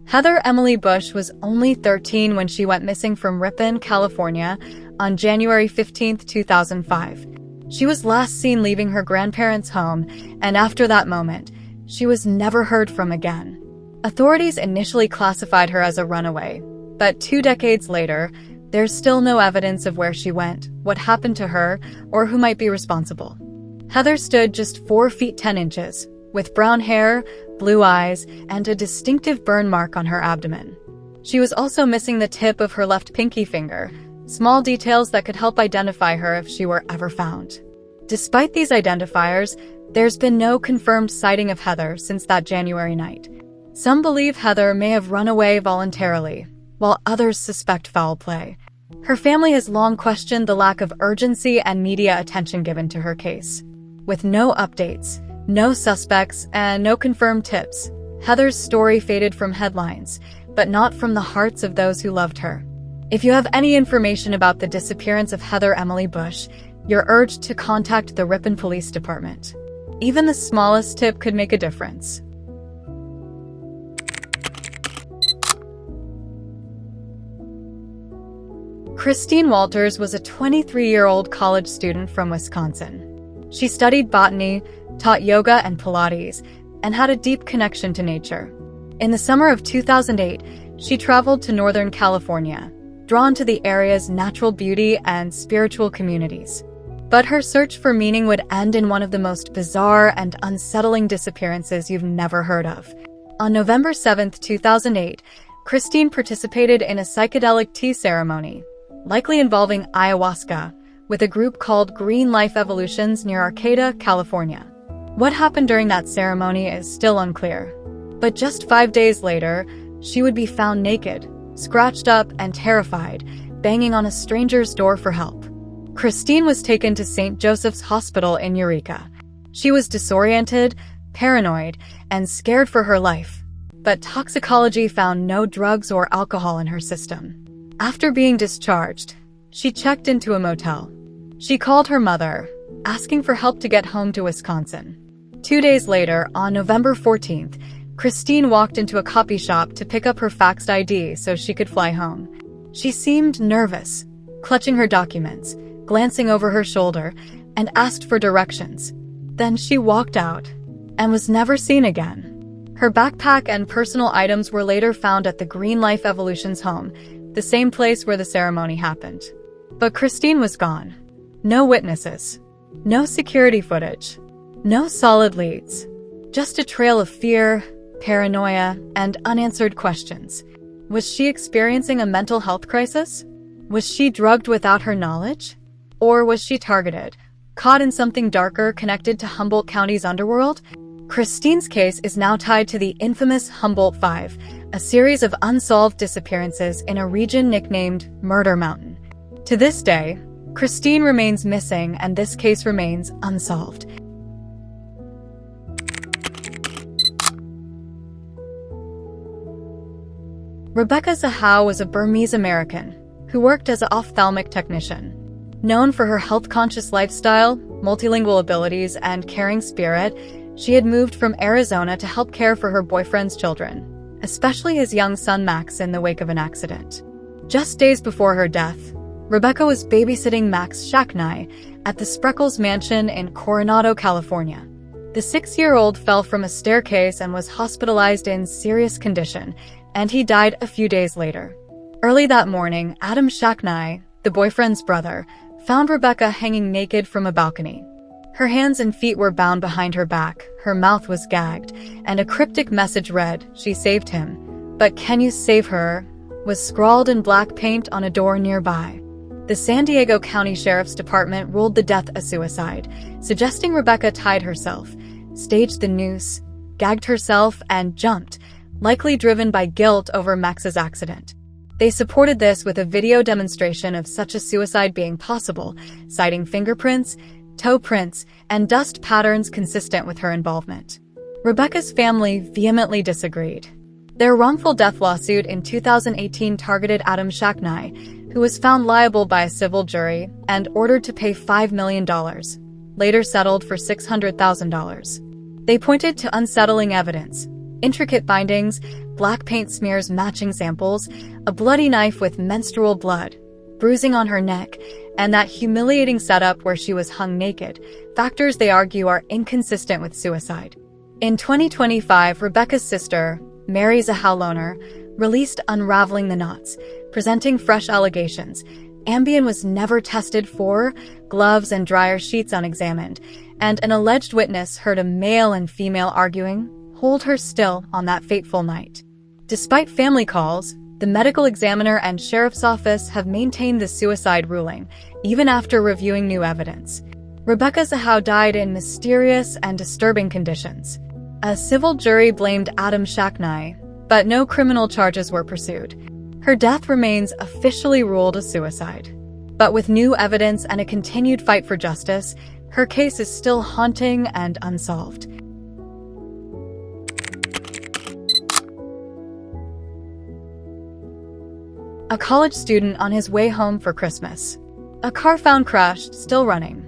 Heather Emily Bush was only 13 when she went missing from Ripon, California, on January 15, 2005. She was last seen leaving her grandparents' home, and after that moment, she was never heard from again. Authorities initially classified her as a runaway, but 2 decades later, there's still no evidence of where she went, what happened to her, or who might be responsible. Heather stood just 4 feet 10 inches, with brown hair, blue eyes, and a distinctive burn mark on her abdomen. She was also missing the tip of her left pinky finger, small details that could help identify her if she were ever found. Despite these identifiers, there's been no confirmed sighting of Heather since that January night. Some believe Heather may have run away voluntarily, while others suspect foul play. Her family has long questioned the lack of urgency and media attention given to her case. With no updates, no suspects, and no confirmed tips, Heather's story faded from headlines, but not from the hearts of those who loved her. If you have any information about the disappearance of Heather Emily Bush, you're urged to contact the Ripon Police Department. Even the smallest tip could make a difference. Christine Walters was a 23-year-old college student from Wisconsin. She studied botany, taught yoga and Pilates, and had a deep connection to nature. In the summer of 2008, she traveled to Northern California, drawn to the area's natural beauty and spiritual communities. But her search for meaning would end in one of the most bizarre and unsettling disappearances you've never heard of. On November 7, 2008, Christine participated in a psychedelic tea ceremony, likely involving ayahuasca, with a group called Green Life Evolutions near Arcata, California. What happened during that ceremony is still unclear. But just 5 days later, she would be found naked, scratched up and terrified, banging on a stranger's door for help. Christine was taken to St. Joseph's Hospital in Eureka. She was disoriented, paranoid, and scared for her life. But toxicology found no drugs or alcohol in her system. After being discharged, she checked into a motel. She called her mother, asking for help to get home to Wisconsin. 2 days later, on November 14th, Christine walked into a copy shop to pick up her faxed ID so she could fly home. She seemed nervous, clutching her documents, glancing over her shoulder, and asked for directions. Then she walked out and was never seen again. Her backpack and personal items were later found at the Green Life Evolutions home, the same place where the ceremony happened. But Christine was gone. No witnesses, no security footage, no solid leads, just a trail of fear, paranoia, and unanswered questions. Was she experiencing a mental health crisis? Was she drugged without her knowledge? Or was she targeted, caught in something darker connected to Humboldt County's underworld? Christine's case is now tied to the infamous Humboldt Five, a series of unsolved disappearances in a region nicknamed Murder Mountain. To this day, Christine remains missing and this case remains unsolved. Rebecca Zahau was a Burmese American who worked as an ophthalmic technician. Known for her health-conscious lifestyle, multilingual abilities, and caring spirit, she had moved from Arizona to help care for her boyfriend's children, especially his young son Max, in the wake of an accident. Just days before her death, Rebecca was babysitting Max Shacknai at the Spreckles Mansion in Coronado, California. The 6-year-old fell from a staircase and was hospitalized in serious condition, and he died a few days later. Early that morning, Adam Shacknai, the boyfriend's brother, found Rebecca hanging naked from a balcony. Her hands and feet were bound behind her back, her mouth was gagged, and a cryptic message read, "She saved him, but can you save her?" was scrawled in black paint on a door nearby. The San Diego County Sheriff's Department ruled the death a suicide, suggesting Rebecca tied herself, staged the noose, gagged herself, and jumped, likely driven by guilt over Max's accident. They supported this with a video demonstration of such a suicide being possible, citing fingerprints, toe prints, and dust patterns consistent with her involvement. Rebecca's family vehemently disagreed. Their wrongful death lawsuit in 2018 targeted Adam Shacknai, who was found liable by a civil jury and ordered to pay $5 million, later settled for $600,000. They pointed to unsettling evidence, intricate bindings, black paint smears matching samples, a bloody knife with menstrual blood, bruising on her neck, and that humiliating setup where she was hung naked, factors they argue are inconsistent with suicide. In 2025, Rebecca's sister, Mary Zahaloner, released Unraveling the Knots, presenting fresh allegations. Ambien was never tested for, gloves and dryer sheets unexamined, and an alleged witness heard a male and female arguing, "Hold her still" on that fateful night. Despite family calls, the medical examiner and sheriff's office have maintained the suicide ruling, even after reviewing new evidence. Rebecca Zahau died in mysterious and disturbing conditions. A civil jury blamed Adam Shacknai, but no criminal charges were pursued. Her death remains officially ruled a suicide. But with new evidence and a continued fight for justice, her case is still haunting and unsolved. A college student on his way home for Christmas. A car found crashed, still running.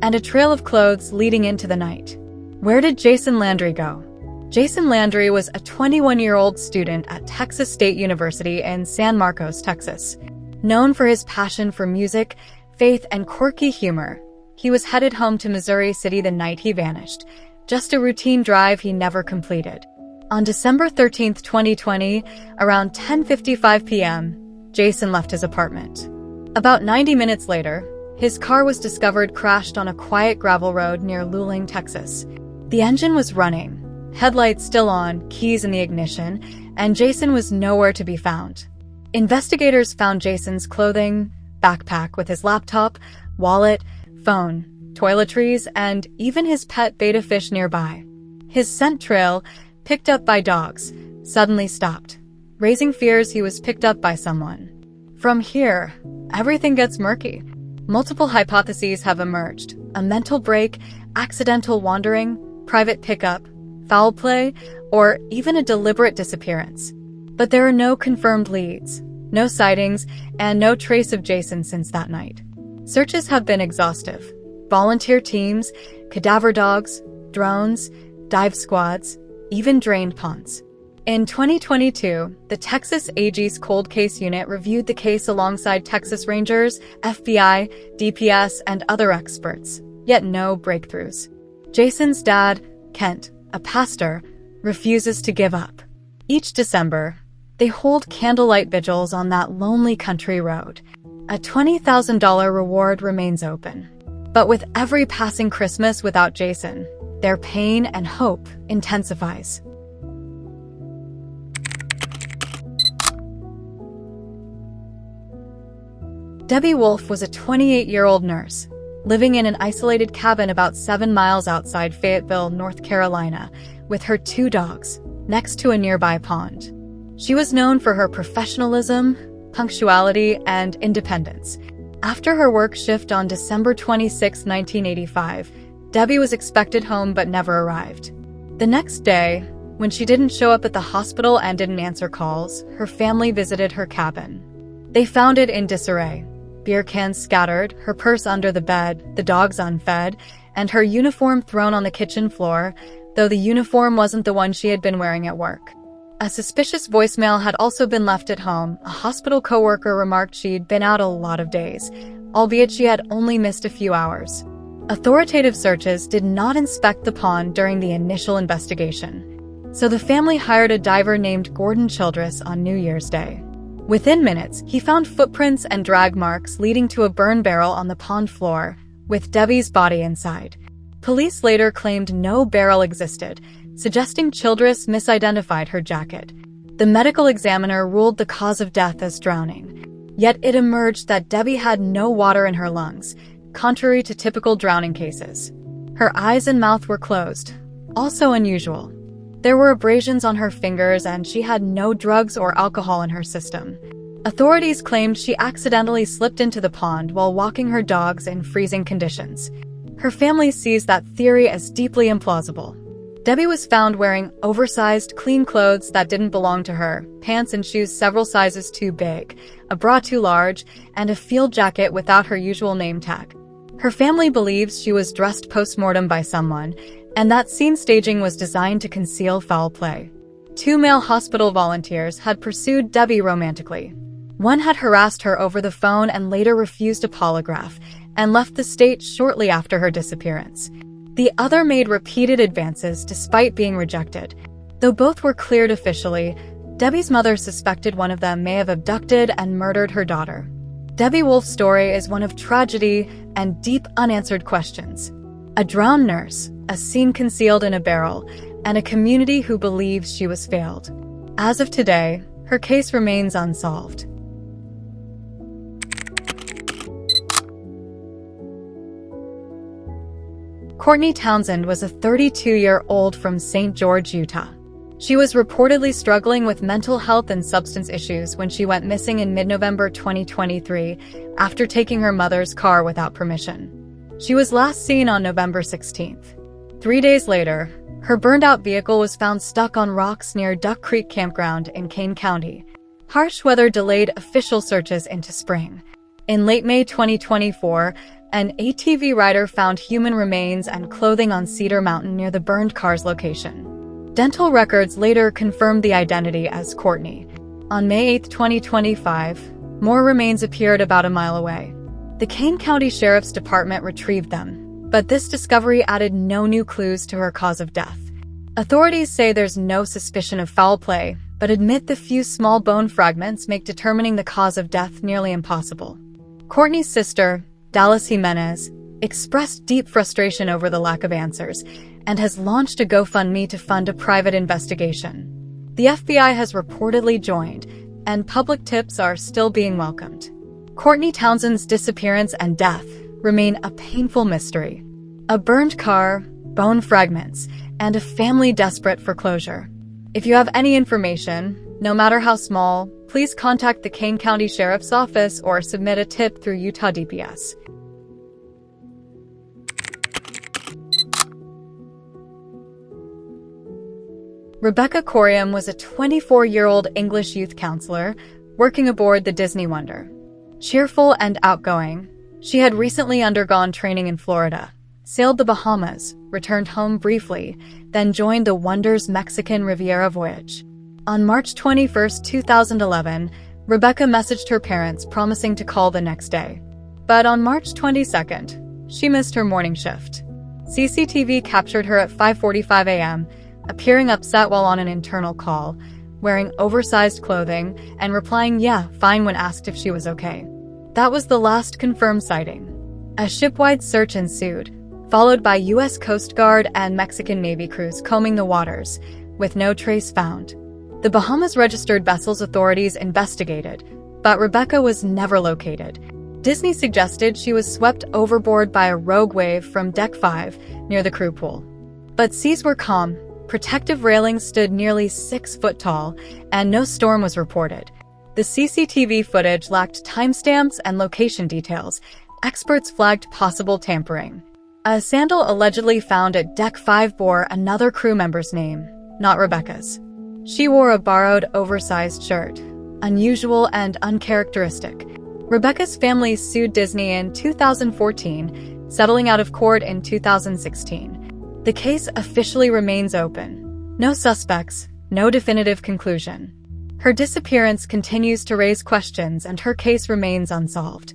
And a trail of clothes leading into the night. Where did Jason Landry go? Jason Landry was a 21-year-old student at Texas State University in San Marcos, Texas. Known for his passion for music, faith, and quirky humor, he was headed home to Missouri City the night he vanished. Just a routine drive he never completed. On December 13, 2020, around 10:55 p.m., Jason left his apartment. About 90 minutes later, his car was discovered crashed on a quiet gravel road near Luling, Texas. The engine was running, headlights still on, keys in the ignition, and Jason was nowhere to be found. Investigators found Jason's clothing, backpack with his laptop, wallet, phone, toiletries, and even his pet betta fish nearby. His scent trail, picked up by dogs, suddenly stopped, raising fears he was picked up by someone. From here, everything gets murky. Multiple hypotheses have emerged: a mental break, accidental wandering, private pickup, foul play, or even a deliberate disappearance. But there are no confirmed leads, no sightings, and no trace of Jason since that night. Searches have been exhaustive. Volunteer teams, cadaver dogs, drones, dive squads, even drained ponds. In 2022, the Texas AG's Cold Case Unit reviewed the case alongside Texas Rangers, FBI, DPS, and other experts, yet no breakthroughs. Jason's dad, Kent, a pastor, refuses to give up. Each December, they hold candlelight vigils on that lonely country road. A $20,000 reward remains open. But with every passing Christmas without Jason, their pain and hope intensifies. Debbie Wolf was a 28-year-old nurse, living in an isolated cabin about 7 miles outside Fayetteville, North Carolina, with her 2 dogs, next to a nearby pond. She was known for her professionalism, punctuality, and independence. After her work shift on December 26, 1985, Debbie was expected home but never arrived. The next day, when she didn't show up at the hospital and didn't answer calls, her family visited her cabin. They found it in disarray. Beer cans scattered, her purse under the bed, the dogs unfed, and her uniform thrown on the kitchen floor, though the uniform wasn't the one she had been wearing at work. A suspicious voicemail had also been left at home. A hospital coworker remarked she'd been out a lot of days, albeit she had only missed a few hours. Authoritative searches did not inspect the pond during the initial investigation, so the family hired a diver named Gordon Childress on New Year's Day. Within minutes, he found footprints and drag marks leading to a burn barrel on the pond floor, with Debbie's body inside. Police later claimed no barrel existed, suggesting Childress misidentified her jacket. The medical examiner ruled the cause of death as drowning. Yet it emerged that Debbie had no water in her lungs, contrary to typical drowning cases. Her eyes and mouth were closed, also unusual. There were abrasions on her fingers and she had no drugs or alcohol in her system. Authorities claimed she accidentally slipped into the pond while walking her dogs in freezing conditions. Her family sees that theory as deeply implausible. Debbie was found wearing oversized, clean clothes that didn't belong to her, pants and shoes several sizes too big, a bra too large, and a field jacket without her usual name tag. Her family believes she was dressed post-mortem by someone, and that scene staging was designed to conceal foul play. Two male hospital volunteers had pursued Debbie romantically. One had harassed her over the phone and later refused a polygraph and left the state shortly after her disappearance. The other made repeated advances despite being rejected. Though both were cleared officially, Debbie's mother suspected one of them may have abducted and murdered her daughter. Debbie Wolf's story is one of tragedy and deep unanswered questions. A drowned nurse, a scene concealed in a barrel, and a community who believes she was failed. As of today, her case remains unsolved. Courtney Townsend was a 32-year-old from St. George, Utah. She was reportedly struggling with mental health and substance issues when she went missing in mid-November 2023 after taking her mother's car without permission. She was last seen on November 16th. 3 days later, her burned-out vehicle was found stuck on rocks near Duck Creek Campground in Kane County. Harsh weather delayed official searches into spring. In late May 2024, an ATV rider found human remains and clothing on Cedar Mountain near the burned car's location. Dental records later confirmed the identity as Courtney. On May 8, 2025, more remains appeared about a mile away. The Kane County Sheriff's Department retrieved them, but this discovery added no new clues to her cause of death. Authorities say there's no suspicion of foul play, but admit the few small bone fragments make determining the cause of death nearly impossible. Courtney's sister, Dallas Jimenez, expressed deep frustration over the lack of answers and has launched a GoFundMe to fund a private investigation. The FBI has reportedly joined, and public tips are still being welcomed. Courtney Townsend's disappearance and death remain a painful mystery. A burned car, bone fragments, and a family desperate for closure. If you have any information, no matter how small, please contact the Kane County Sheriff's Office or submit a tip through Utah DPS. Rebecca Corium was a 24-year-old English youth counselor working aboard the Disney Wonder. Cheerful and outgoing, she had recently undergone training in Florida, sailed the Bahamas, returned home briefly, then joined the Wonder's Mexican Riviera voyage. On March 21, 2011, Rebecca messaged her parents promising to call the next day. But on March 22nd, she missed her morning shift. CCTV captured her at 5:45 a.m., appearing upset while on an internal call, wearing oversized clothing, and replying "yeah, fine" when asked if she was okay. That was the last confirmed sighting. A ship-wide search ensued, followed by U.S. Coast Guard and Mexican Navy crews combing the waters, with no trace found. The Bahamas Registered Vessels authorities investigated, but Rebecca was never located. Disney suggested she was swept overboard by a rogue wave from Deck 5 near the crew pool. But seas were calm, protective railings stood nearly 6 foot tall, and no storm was reported. The CCTV footage lacked timestamps and location details. Experts flagged possible tampering. A sandal allegedly found at Deck 5 bore another crew member's name, not Rebecca's. She wore a borrowed, oversized shirt, unusual and uncharacteristic. Rebecca's family sued Disney in 2014, settling out of court in 2016. The case officially remains open. No suspects, no definitive conclusion. Her disappearance continues to raise questions and her case remains unsolved.